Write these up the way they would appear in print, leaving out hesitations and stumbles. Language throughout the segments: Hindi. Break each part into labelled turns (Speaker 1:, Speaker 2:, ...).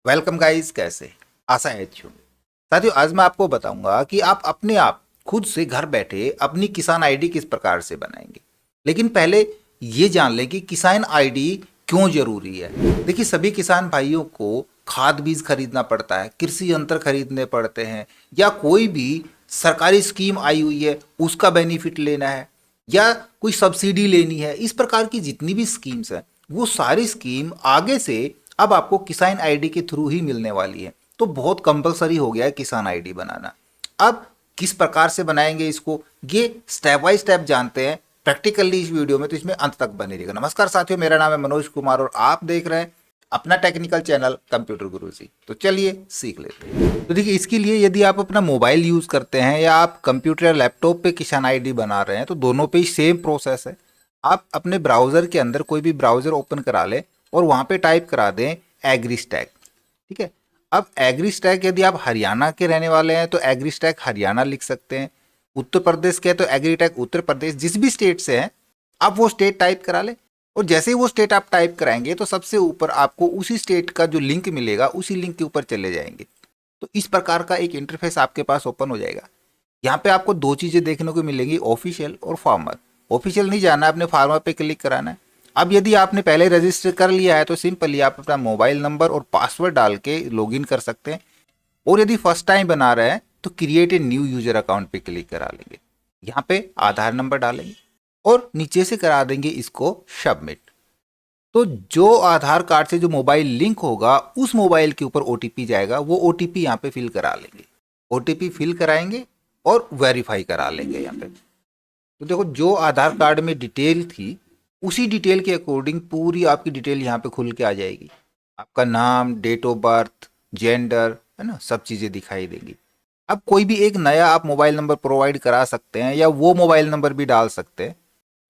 Speaker 1: वेलकम गाइस, कैसे आशा है अच्छी होंगी। साथियों, आज मैं आपको बताऊंगा कि आप अपने आप खुद से घर बैठे अपनी किसान आईडी किस प्रकार से बनाएंगे। लेकिन पहले ये जान लें कि किसान आईडी क्यों जरूरी है। देखिए, सभी किसान भाइयों को खाद बीज खरीदना पड़ता है, कृषि यंत्र खरीदने पड़ते हैं, या कोई भी सरकारी स्कीम आई हुई है उसका बेनिफिट लेना है, या कोई सब्सिडी लेनी है। इस प्रकार की जितनी भी स्कीम्स हैं वो सारी स्कीम आगे से अब आपको किसान आईडी के थ्रू ही मिलने वाली है। तो बहुत कंपलसरी हो गया है किसान आईडी बनाना। अब किस प्रकार से बनाएंगे इसको, ये स्टेप बाय स्टेप जानते हैं प्रैक्टिकली इस वीडियो में, तो इसमें अंत तक बने रहिएगा। नमस्कार साथियों, मेरा नाम है मनोज कुमार और आप देख रहे हैं अपना टेक्निकल चैनल कंप्यूटर गुरुजी। तो चलिए सीख लेते हैं। तो देखिए, इसके लिए यदि आप अपना मोबाइल यूज करते हैं या आप कंप्यूटर या लैपटॉप पे किसान आईडी बना रहे हैं तो दोनों पे ही सेम प्रोसेस है। आप अपने ब्राउजर के अंदर कोई भी ब्राउजर ओपन करा लें और वहां पे टाइप करा दें एग्रीस्टैक। ठीक है। अब एग्रीस्टैक, यदि आप हरियाणा के रहने वाले हैं तो एग्रीस्टैक हरियाणा लिख सकते हैं। उत्तर प्रदेश के हैं तो एग्रीटेक उत्तर प्रदेश, जिस भी स्टेट से हैं आप वो स्टेट टाइप करा लें। और जैसे ही वो स्टेट आप टाइप कराएंगे तो सबसे ऊपर आपको उसी स्टेट का जो लिंक मिलेगा उसी लिंक के ऊपर चले जाएंगे। तो इस प्रकार का एक इंटरफेस आपके पास ओपन हो जाएगा। यहाँ पे आपको दो चीजें देखने को मिलेंगी, ऑफिशियल और फार्मर। ऑफिशियल नहीं जाना है, अपने फार्मर पे क्लिक कराना है। अब यदि आपने पहले रजिस्टर कर लिया है तो सिंपली आप अपना मोबाइल नंबर और पासवर्ड डाल के लॉगिन कर सकते हैं। और यदि फर्स्ट टाइम बना रहे हैं तो create a new user account पे क्लिक करा लेंगे। यहाँ पे आधार नंबर डालेंगे और नीचे से करा देंगे इसको सबमिट। तो जो आधार कार्ड से जो मोबाइल लिंक होगा उस मोबाइल के ऊपर ओटीपी जाएगा, वो ओटीपी यहाँ पे फिल करा लेंगे। ओटीपी फिल कराएंगे और वेरीफाई करा लेंगे यहाँ पे। तो देखो, जो आधार कार्ड में डिटेल थी उसी डिटेल के अकॉर्डिंग पूरी आपकी डिटेल यहाँ पे खुल के आ जाएगी। आपका नाम, डेट ऑफ बर्थ, जेंडर, है ना, सब चीज़ें दिखाई देंगी। अब कोई भी एक नया आप मोबाइल नंबर प्रोवाइड करा सकते हैं या वो मोबाइल नंबर भी डाल सकते हैं।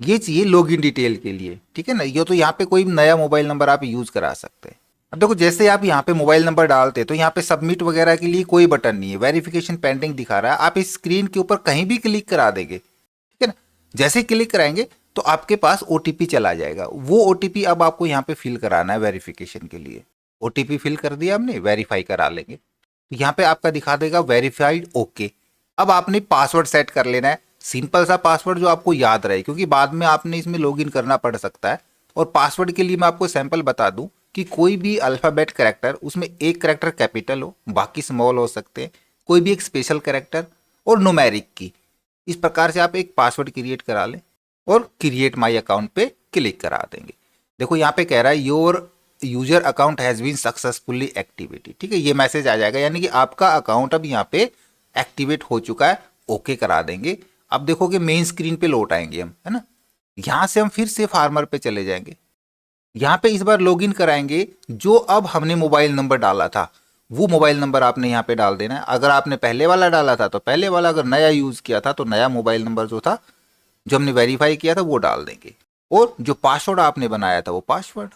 Speaker 1: ये चाहिए लॉगिन डिटेल के लिए, ठीक है ना। ये तो यहाँ पे कोई नया मोबाइल नंबर आप यूज करा सकते हैं। अब देखो, जैसे आप यहाँ पे मोबाइल नंबर डालते हैं तो यहाँ पे सबमिट वगैरह के लिए कोई बटन नहीं है, वेरिफिकेशन पेंडिंग दिखा रहा है। आप इस स्क्रीन के ऊपर कहीं भी क्लिक करा देंगे, ठीक है ना। जैसे ही क्लिक कराएंगे तो आपके पास ओटीपी चला जाएगा। वो ओटीपी अब आपको यहाँ पे फिल कराना है वेरिफिकेशन के लिए। ओटीपी फिल कर दिया हमने, वेरीफाई करा लेंगे तो यहाँ पे आपका दिखा देगा वेरीफाइड, ओके। अब आपने पासवर्ड सेट कर लेना है, सिंपल सा पासवर्ड जो आपको याद रहे, क्योंकि बाद में आपने इसमें लॉगिन करना पड़ सकता है। और पासवर्ड के लिए मैं आपको सैंपल बता दूं कि कोई भी अल्फ़ाबेट कैरेक्टर, उसमें एक कैरेक्टर कैपिटल हो, बाकी स्मॉल हो सकते हैं, कोई भी एक स्पेशल कैरेक्टर और न्यूमेरिक की। इस प्रकार से आप एक पासवर्ड क्रिएट करा लें और क्रिएट माई अकाउंट पे क्लिक करा देंगे। देखो, यहाँ पे कह रहा है your user account has been successfully activated. ठीक है, ये मैसेज आ जाएगा, यानी कि आपका अकाउंट अब यहाँ पे एक्टिवेट हो चुका है। ओके करा देंगे। अब देखो कि मेन स्क्रीन पे लौट आएंगे हम, है ना। यहाँ से हम फिर से फार्मर पे चले जाएंगे। यहाँ पे इस बार लॉगिन कराएंगे। जो अब हमने मोबाइल नंबर डाला था वो मोबाइल नंबर आपने यहाँ पे डाल देना है। अगर आपने पहले वाला डाला था तो पहले वाला, अगर नया यूज किया था तो नया मोबाइल नंबर जो था, जो हमने वेरीफाई किया था, वो डाल देंगे। और जो पासवर्ड आपने बनाया था वो पासवर्ड,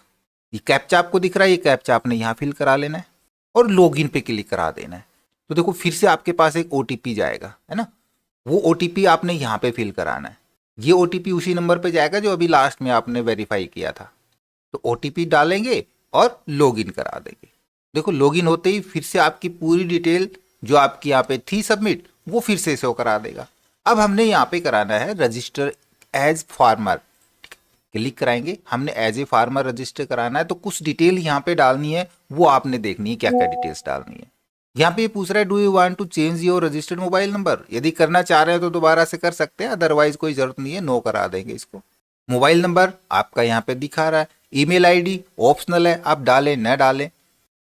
Speaker 1: ये कैप्चा आपको दिख रहा है, ये कैप्चा आपने यहाँ फिल करा लेना है और लॉगिन पे क्लिक करा देना है। तो देखो, फिर से आपके पास एक ओटीपी जाएगा, है ना। वो ओटीपी आपने यहाँ पे फिल कराना है। ये ओटीपी उसी नंबर पे जाएगा जो अभी लास्ट में आपने वेरीफाई किया था। तो ओटीपी डालेंगे और लॉगिन करा देंगे। देखो, लॉगिन होते ही फिर से आपकी पूरी डिटेल जो आपकी यहाँ पे थी सबमिट, वो फिर से शो करा देगा। अब हमने यहाँ पे कराना है रजिस्टर एज फार्मर। क्लिक कराएंगे, हमने एज ए फार्मर रजिस्टर कराना है। तो कुछ डिटेल यहाँ पे डालनी है, वो आपने देखनी है क्या क्या डिटेल्स डालनी है। यहाँ पे ये पूछ रहा है do you want to change your registered mobile number. यदि करना चाह रहे हैं तो दोबारा से कर सकते हैं, अदरवाइज कोई जरूरत नहीं है, नो करा देंगे इसको। मोबाइल नंबर आपका यहाँ पे दिखा रहा है। ईमेल आईडी ऑप्शनल है, आप डालें न डालें।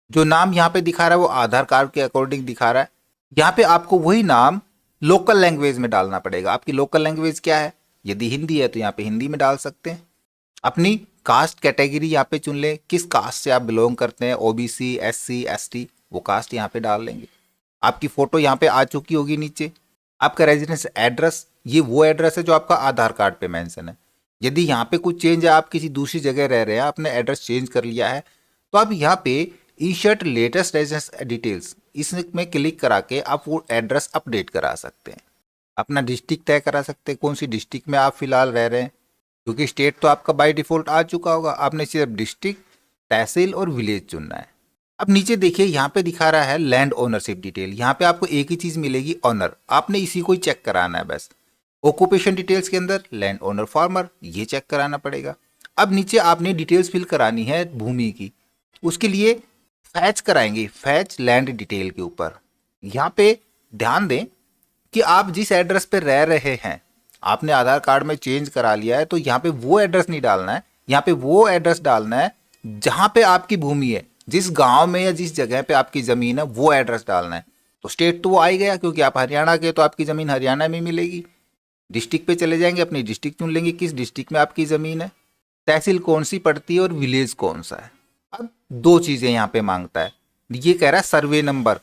Speaker 1: जो नाम यहाँ पे दिखा रहा है वो आधार कार्ड के अकॉर्डिंग दिखा रहा है। यहाँ पे आपको वही नाम लोकल लैंग्वेज में डालना पड़ेगा। आपकी लोकल लैंग्वेज क्या है, यदि हिंदी है तो यहाँ पे हिंदी में डाल सकते हैं। अपनी कास्ट कैटेगरी यहाँ पे चुन लें, किस कास्ट से आप बिलोंग करते हैं, ओबीसी, एससी, एसटी, वो कास्ट यहाँ पे डाल लेंगे। आपकी फोटो यहाँ पे आ चुकी होगी नीचे। आपका रेजिडेंस एड्रेस, ये वो एड्रेस है जो आपका आधार कार्ड पे मेंशन है। यदि यहाँ पे कुछ चेंज है, आप किसी दूसरी जगह रह रहे हैं, आपने एड्रेस चेंज कर लिया है, तो आप यहाँ पे इंसर्ट लेटेस्ट रेजिडेंस डिटेल्स, इसमें क्लिक करा के आप वो एड्रेस अपडेट करा सकते हैं। अपना डिस्ट्रिक्ट तय करा सकते हैं, कौन सी डिस्ट्रिक्ट में आप फिलहाल रह रहे हैं, क्योंकि स्टेट तो आपका बाय डिफॉल्ट आ चुका होगा। आपने सिर्फ डिस्ट्रिक्ट, तहसील और विलेज चुनना है। अब नीचे देखिए यहाँ पे दिखा रहा है लैंड ओनरशिप डिटेल। यहाँ पे आपको एक ही चीज मिलेगी, ऑनर। आपने इसी को ही चेक कराना है बस। ऑक्यूपेशन डिटेल्स के अंदर लैंड ओनर फार्मर, ये चेक कराना पड़ेगा। अब नीचे आपने डिटेल्स फिल करानी है भूमि की। उसके लिए फैच कराएंगे, फैच लैंड डिटेल के ऊपर। यहाँ पे ध्यान दें कि आप जिस एड्रेस पे रह रहे हैं, आपने आधार कार्ड में चेंज करा लिया है, तो यहाँ पे वो एड्रेस नहीं डालना है। यहाँ पे वो एड्रेस डालना है जहाँ पे आपकी भूमि है, जिस गांव में या जिस जगह पे आपकी ज़मीन है वो एड्रेस डालना है। तो स्टेट तो वो आ ही गया, क्योंकि आप हरियाणा के, तो आपकी ज़मीन हरियाणा में मिलेगी। डिस्ट्रिक्ट पे चले जाएंगे, अपनी डिस्ट्रिक्ट चुन लेंगे, किस डिस्ट्रिक्ट में आपकी ज़मीन है, तहसील कौन सी पड़ती है और विलेज कौन सा है। अब दो चीज़ें यहाँ पे मांगता है। ये कह रहा है सर्वे नंबर।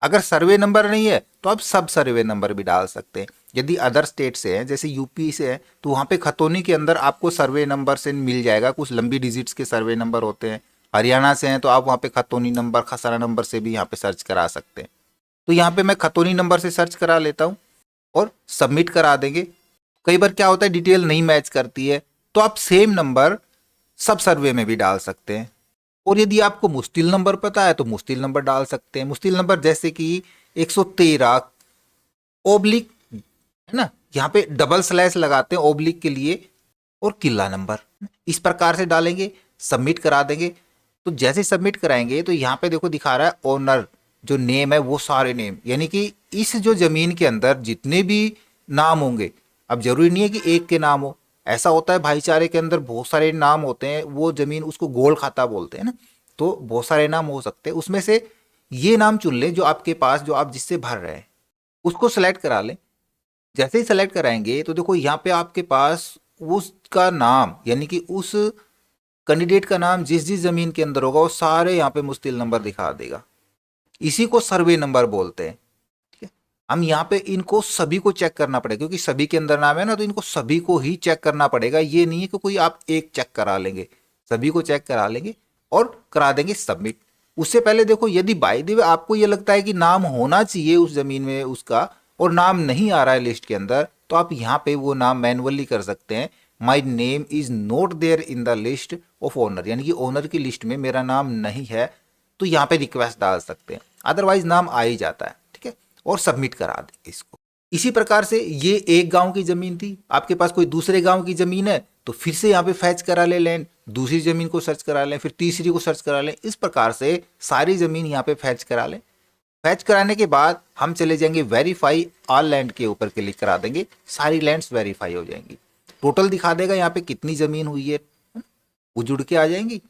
Speaker 1: अगर सर्वे नंबर नहीं है तो आप सब सर्वे नंबर भी डाल सकते हैं। यदि अदर स्टेट से हैं, जैसे यूपी से है, तो वहाँ पे खतौनी के अंदर आपको सर्वे नंबर से मिल जाएगा, कुछ लंबी डिजिट्स के सर्वे नंबर होते हैं। हरियाणा से हैं तो आप वहाँ पे खतौनी नंबर, खसरा नंबर से भी यहाँ पे सर्च करा सकते हैं। तो यहाँ पे मैं खतौनी नंबर से सर्च करा लेता हूँ और सबमिट करा देंगे। कई बार क्या होता है, डिटेल नहीं मैच करती है, तो आप सेम नंबर सब सर्वे में भी डाल सकते हैं। और यदि आपको मुश्किल नंबर पता है तो मुश्किल नंबर डाल सकते हैं। मुश्किल नंबर जैसे कि 113 ओब्लिक, है ना, यहाँ पे डबल स्लैश लगाते हैं ओब्लिक के लिए, और किला नंबर, इस प्रकार से डालेंगे, सबमिट करा देंगे। तो जैसे सबमिट कराएंगे तो यहाँ पे देखो दिखा रहा है ओनर, जो नेम है वो सारे नेम, यानी कि इस जो जमीन के अंदर जितने भी नाम होंगे, अब जरूरी नहीं है कि एक के नाम हो, ऐसा होता है भाईचारे के अंदर बहुत सारे नाम होते हैं, वो जमीन उसको गोल खाता बोलते हैं ना, तो बहुत सारे नाम हो सकते हैं। उसमें से ये नाम चुन लें जो आपके पास, जो आप जिससे भर रहे हैं, उसको सेलेक्ट करा लें। जैसे ही सेलेक्ट कराएंगे तो देखो यहाँ पे आपके पास उसका नाम, यानी कि उस कैंडिडेट का नाम जिस जिस जमीन के अंदर होगा वो सारे यहाँ पे मुश्किल नंबर दिखा देगा। इसी को सर्वे नंबर बोलते हैं। ठीक है, हम यहाँ पे इनको सभी को चेक करना पड़ेगा, क्योंकि सभी के अंदर नाम है ना, तो इनको सभी को ही चेक करना पड़ेगा। ये नहीं है कि कोई आप एक चेक करा लेंगे, सभी को चेक करा लेंगे और करा देंगे सबमिट। उससे पहले देखो, यदि बाय द वे आपको ये लगता है कि नाम होना चाहिए उस जमीन में उसका, और नाम नहीं आ रहा है लिस्ट के अंदर, तो आप यहाँ पे वो नाम मैनुअली कर सकते हैं। My name is not there in the list of owner, यानी कि ओनर की लिस्ट में मेरा नाम नहीं है, तो यहाँ पे रिक्वेस्ट डाल सकते हैं, अदरवाइज नाम आ ही जाता है। ठीक है, और सबमिट करा देंगे इसको। इसी प्रकार से ये एक गांव की जमीन थी, आपके पास कोई दूसरे गांव की जमीन है तो फिर से यहाँ पे फैच करा ले लैंड, दूसरी जमीन को सर्च करा लें, फिर तीसरी को सर्च करा लें। इस प्रकार से सारी जमीन यहाँ पे फैच करा लें। फैच कराने के बाद हम चले जाएंगे वेरीफाई ऑल लैंड के ऊपर क्लिक करा देंगे, सारी लैंड्स वेरीफाई हो जाएंगी। टोटल दिखा देगा यहाँ पे कितनी जमीन हुई है, वो जुड़ के आ जाएंगी।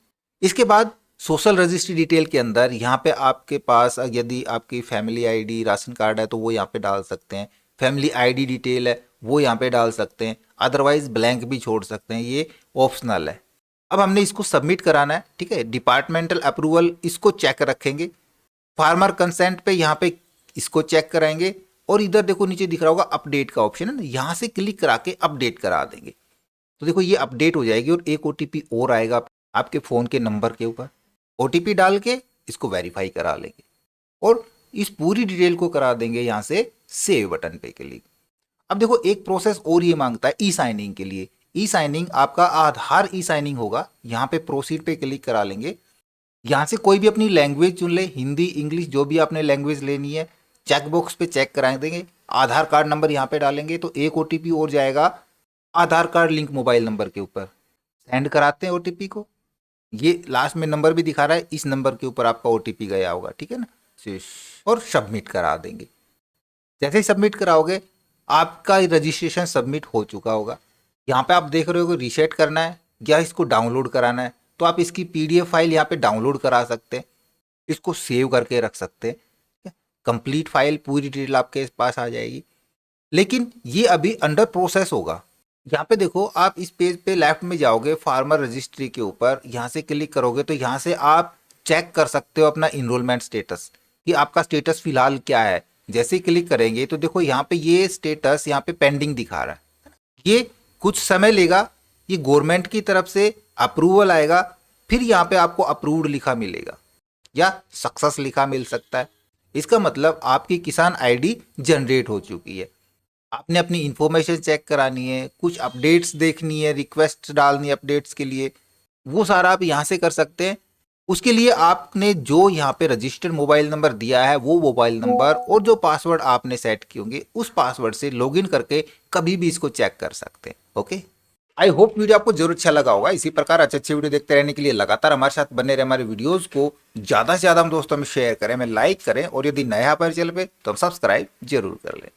Speaker 1: इसके बाद सोशल रजिस्ट्री डिटेल के अंदर यहाँ पे आपके पास यदि आपकी फैमिली आईडी, राशन कार्ड है तो वो यहाँ पे डाल सकते हैं। फैमिली आईडी डिटेल है वो यहाँ पे डाल सकते हैं, अदरवाइज ब्लैंक भी छोड़ सकते हैं, ये ऑप्शनल है। अब हमने इसको सबमिट कराना है। ठीक है, डिपार्टमेंटल अप्रूवल इसको चेक रखेंगे। फार्मर कंसेंट पे यहाँ पे इसको चेक कराएंगे, और इधर देखो नीचे दिख रहा होगा अपडेट का ऑप्शन है ना, यहाँ से क्लिक करा के अपडेट करा देंगे। तो देखो ये अपडेट हो जाएगी और एक ओटीपी और आएगा आपके फ़ोन के नंबर के ऊपर। ओटीपी डाल के इसको वेरीफाई करा लेंगे और इस पूरी डिटेल को करा देंगे यहाँ से सेव बटन पे क्लिक। अब देखो एक प्रोसेस और ये मांगता है ई साइनिंग के लिए। ई साइनिंग आपका आधार ई साइनिंग होगा। यहाँ पे प्रोसीड पे क्लिक करा लेंगे। यहाँ से कोई भी अपनी लैंग्वेज चुन ले, हिंदी, इंग्लिश, जो भी आपने लैंग्वेज लेनी है। चेक बॉक्स पे चेक करा देंगे। आधार कार्ड नंबर यहाँ पे डालेंगे तो एक ओटीपी और जाएगा आधार कार्ड लिंक मोबाइल नंबर के ऊपर। सेंड कराते हैं ओटीपी को। ये लास्ट में नंबर भी दिखा रहा है, इस नंबर के ऊपर आपका ओटीपी गया होगा। ठीक है ना, और सबमिट करा देंगे। जैसे ही सबमिट कराओगे आपका रजिस्ट्रेशन सबमिट हो चुका होगा। यहाँ पे आप देख रहे हो रीसेट करना है या इसको डाउनलोड कराना है, तो आप इसकी पीडीएफ फाइल यहाँ पे डाउनलोड करा सकते हैं, इसको सेव करके रख सकते हैं। कंप्लीट फाइल पूरी डिटेल आपके पास आ जाएगी, लेकिन ये अभी अंडर प्रोसेस होगा। यहाँ पे देखो आप इस पेज पे लेफ्ट में जाओगे, फार्मर रजिस्ट्री के ऊपर यहाँ से क्लिक करोगे तो यहाँ से आप चेक कर सकते हो अपना इनरोलमेंट स्टेटस, कि आपका स्टेटस फिलहाल क्या है। जैसे ही क्लिक करेंगे तो देखो यहाँ पे ये स्टेटस यहाँ पे पेंडिंग दिखा रहा है। ये कुछ समय लेगा, ये गवर्नमेंट की तरफ से अप्रूवल आएगा, फिर यहाँ पे आपको अप्रूव्ड लिखा मिलेगा या सक्सेस लिखा मिल सकता है। इसका मतलब आपकी किसान आईडी जनरेट हो चुकी है। आपने अपनी इंफॉर्मेशन चेक करानी है, कुछ अपडेट्स देखनी है, रिक्वेस्ट डालनी है अपडेट्स के लिए, वो सारा आप यहाँ से कर सकते हैं। उसके लिए आपने जो यहाँ पे रजिस्टर्ड मोबाइल नंबर दिया है वो मोबाइल नंबर और जो पासवर्ड आपने सेट किए होंगे उस पासवर्ड से लॉगिन करके कभी भी इसको चेक कर सकते हैं। ओके, आई होप वीडियो आपको जरूर अच्छा लगा होगा। इसी प्रकार अच्छे अच्छे वीडियो देखते रहने के लिए लगातार हमारे साथ बने रहे, हमारे वीडियोस को ज्यादा से ज्यादा हम दोस्तों में शेयर करें, हमें लाइक करें और यदि नया हमारे चैनल पे तो हम सब्सक्राइब जरूर कर लें।